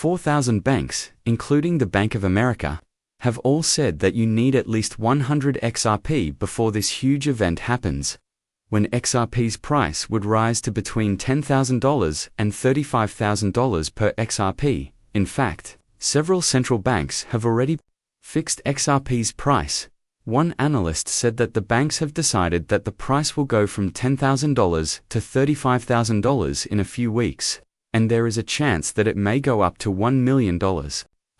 4,000 banks, including the Bank of America, have all said that you need at least 100 XRP before this huge event happens, when XRP's price would rise to between $10,000 and $35,000 per XRP. In fact, several central banks have already fixed XRP's price. One analyst said that the banks have decided that the price will go from $10,000 to $35,000 in a few weeks, and there is a chance that it may go up to $1 million.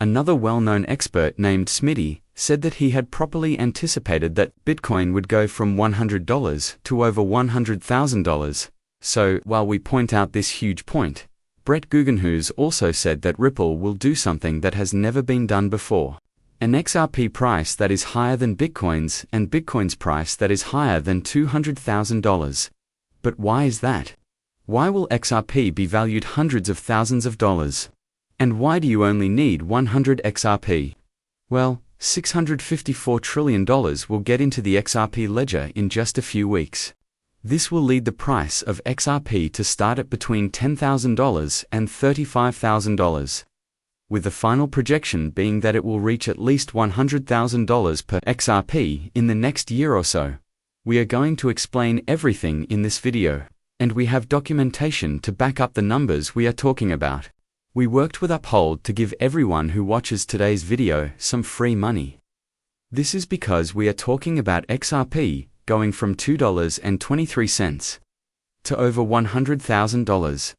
Another well-known expert named Smitty said that he had properly anticipated that Bitcoin would go from $100 to over $100,000. So, while we point out this huge point, Brett Guggenhuis also said that Ripple will do something that has never been done before. An XRP price that is higher than Bitcoin's, and Bitcoin's price that is higher than $200,000. But why is that? Why will XRP be valued hundreds of thousands of dollars? And why do you only need 100 XRP? Well, $654 trillion will get into the XRP ledger in just a few weeks. This will lead the price of XRP to start at between $10,000 and $35,000, with the final projection being that it will reach at least $100,000 per XRP in the next year or so. We are going to explain everything in this video, and we have documentation to back up the numbers we are talking about. We worked with Uphold to give everyone who watches today's video some free money. This is because we are talking about XRP going from $2.23 to over $100,000.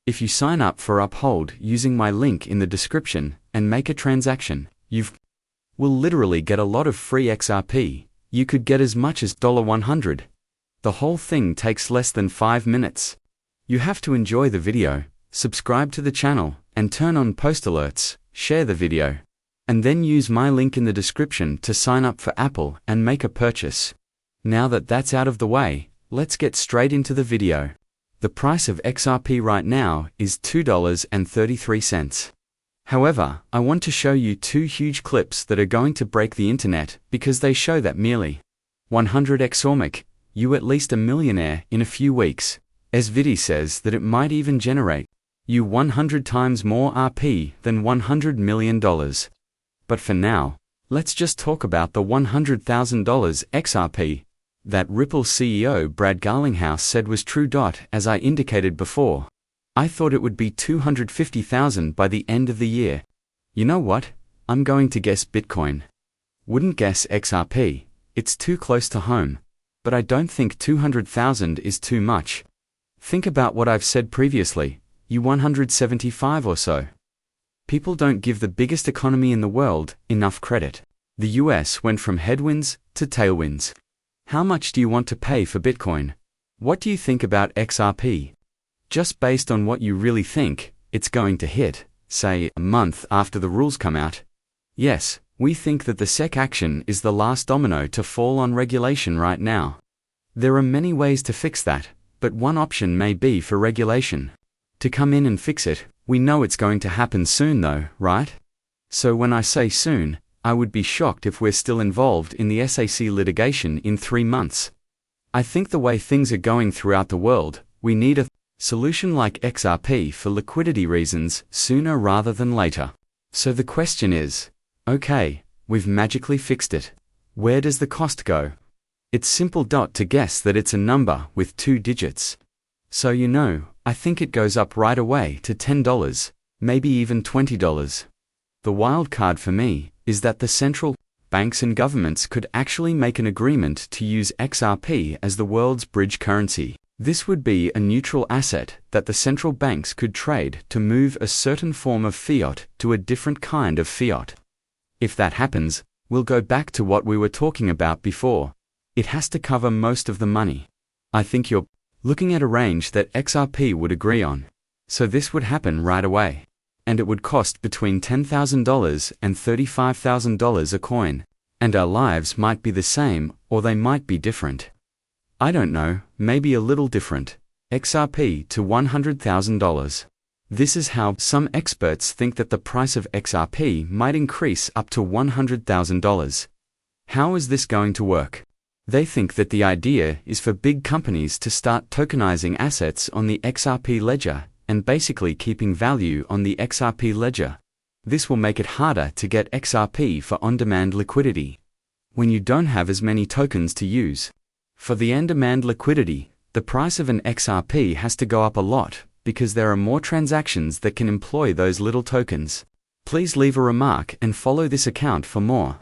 If you sign up for Uphold using my link in the description and make a transaction, you will literally get a lot of free XRP. You could get as much as $100. The whole thing takes less than 5 minutes. You have to enjoy the video, subscribe to the channel, and turn on post alerts, share the video, and then use my link in the description to sign up for Apple and make a purchase. Now that that's out of the way, let's get straight into the video. The price of XRP right now is $2.33. However, I want to show you two huge clips that are going to break the internet because they show that merely 100x or make you at least a millionaire in a few weeks. SVD says that it might even generate you 100 times more RP than $100 million. But for now, let's just talk about the $100,000 XRP that Ripple CEO Brad Garlinghouse said was true. As I indicated before, I thought it would be 250,000 by the end of the year. You know what? I'm going to guess Bitcoin. Wouldn't guess XRP. It's too close to home. But I don't think 200,000 is too much. Think about what I've said previously. You 175 or so. People don't give the biggest economy in the world enough credit. The US went from headwinds to tailwinds. How much do you want to pay for Bitcoin? What do you think about XRP? Just based on what you really think it's going to hit, say, a month after the rules come out. Yes, we think that the SEC action is the last domino to fall on regulation right now. There are many ways to fix that, but one option may be for regulation to come in and fix it. We know it's going to happen soon though, right? So when I say soon, I would be shocked if we're still involved in the SEC litigation in 3 months. I think the way things are going throughout the world, we need a solution like XRP for liquidity reasons sooner rather than later. So the question is, okay, we've magically fixed it. Where does the cost go? It's simple to guess that it's a number with 2 digits. So you know, I think it goes up right away to $10, maybe even $20. The wild card for me is that the central banks and governments could actually make an agreement to use XRP as the world's bridge currency. This would be a neutral asset that the central banks could trade to move a certain form of fiat to a different kind of fiat. If that happens, we'll go back to what we were talking about before. It has to cover most of the money. I think you're looking at a range that XRP would agree on. So this would happen right away. And it would cost between $10,000 and $35,000 a coin. And our lives might be the same, or they might be different. I don't know, maybe a little different. XRP to $100,000. This is how some experts think that the price of XRP might increase up to $100,000. How is this going to work? They think that the idea is for big companies to start tokenizing assets on the XRP ledger and basically keeping value on the XRP ledger. This will make it harder to get XRP for on-demand liquidity when you don't have as many tokens to use. For the on-demand liquidity, the price of an XRP has to go up a lot because there are more transactions that can employ those little tokens. Please leave a remark and follow this account for more.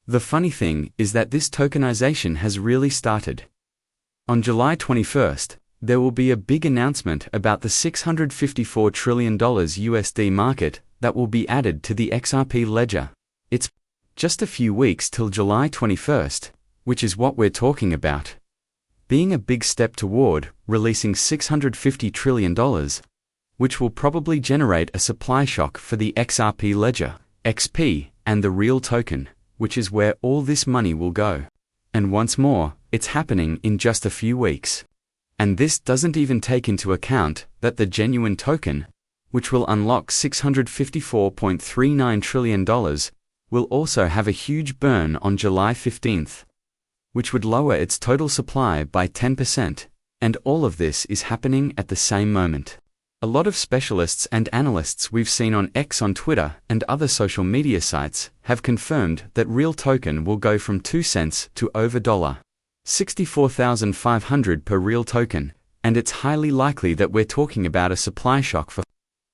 The funny thing is that this tokenization has really started. On July 21st, there will be a big announcement about the $654 trillion USD market that will be added to the XRP ledger. It's just a few weeks till July 21st, which is what we're talking about, being a big step toward releasing $650 trillion, which will probably generate a supply shock for the XRP ledger, XP, and the real token, which is where all this money will go. And once more, it's happening in just a few weeks. And this doesn't even take into account that the genuine token, which will unlock $654.39 trillion, will also have a huge burn on July 15th, which would lower its total supply by 10%. And all of this is happening at the same moment. A lot of specialists and analysts we've seen on X, on Twitter, and other social media sites have confirmed that real token will go from 2 cents to over $64,500 per real token, and it's highly likely that we're talking about a supply shock for.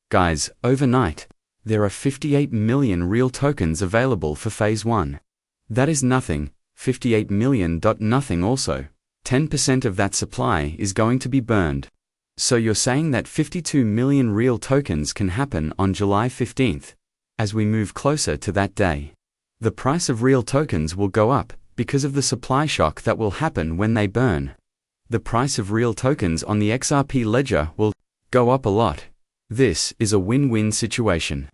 Guys, overnight, there are 58 million real tokens available for Phase 1. That is nothing, 58 million. Nothing also. 10% of that supply is going to be burned. So you're saying that 52 million real tokens can happen on July 15th. As we move closer to that day, the price of real tokens will go up because of the supply shock that will happen when they burn. The price of real tokens on the XRP ledger will go up a lot. This is a win-win situation.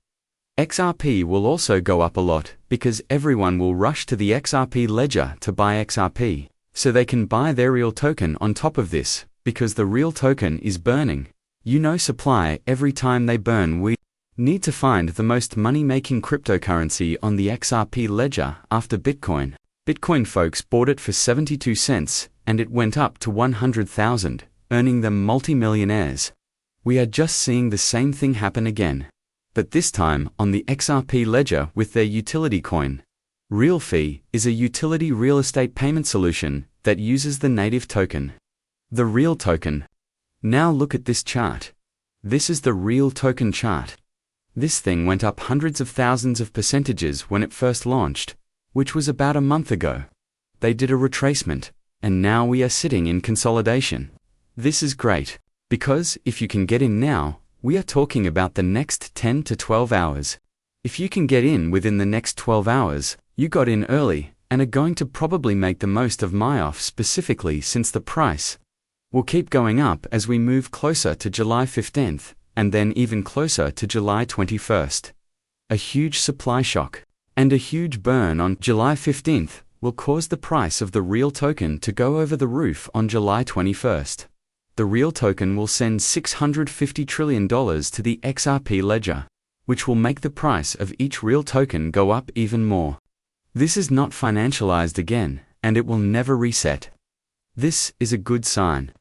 XRP will also go up a lot because everyone will rush to the XRP ledger to buy XRP, so they can buy their real token on top of this, because the real token is burning. Supply every time they burn. We need to find the most money-making cryptocurrency on the XRP ledger after Bitcoin. Bitcoin folks bought it for 72 cents, and it went up to 100,000, earning them multi-millionaires. We are just seeing the same thing happen again, but this time on the XRP ledger with their utility coin. RealFi is a utility real estate payment solution that uses the native token, the real token. Now look at this chart. This is the real token chart. This thing went up hundreds of thousands of percentages when it first launched, which was about a month ago. They did a retracement, and now we are sitting in consolidation. This is great, because if you can get in now, we are talking about the next 10 to 12 hours. If you can get in within the next 12 hours, you got in early, and are going to probably make the most of off specifically since the price will keep going up as we move closer to July 15th, and then even closer to July 21st. A huge supply shock and a huge burn on July 15th will cause the price of the real token to go over the roof on July 21st. The real token will send $650 trillion to the XRP ledger, which will make the price of each real token go up even more. This is not financialized again, and it will never reset. This is a good sign.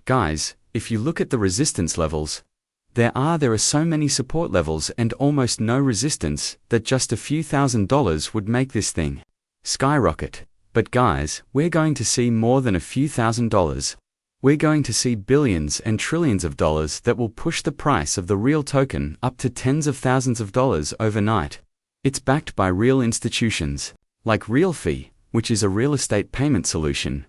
Guys, if you look at the resistance levels, there are so many support levels and almost no resistance that just a few $1,000s would make this thing skyrocket. But guys, we're going to see more than a few $1,000s. We're going to see billions and trillions of dollars that will push the price of the real token up to tens of thousands of dollars overnight. It's backed by real institutions, like RealFi, which is a real estate payment solution,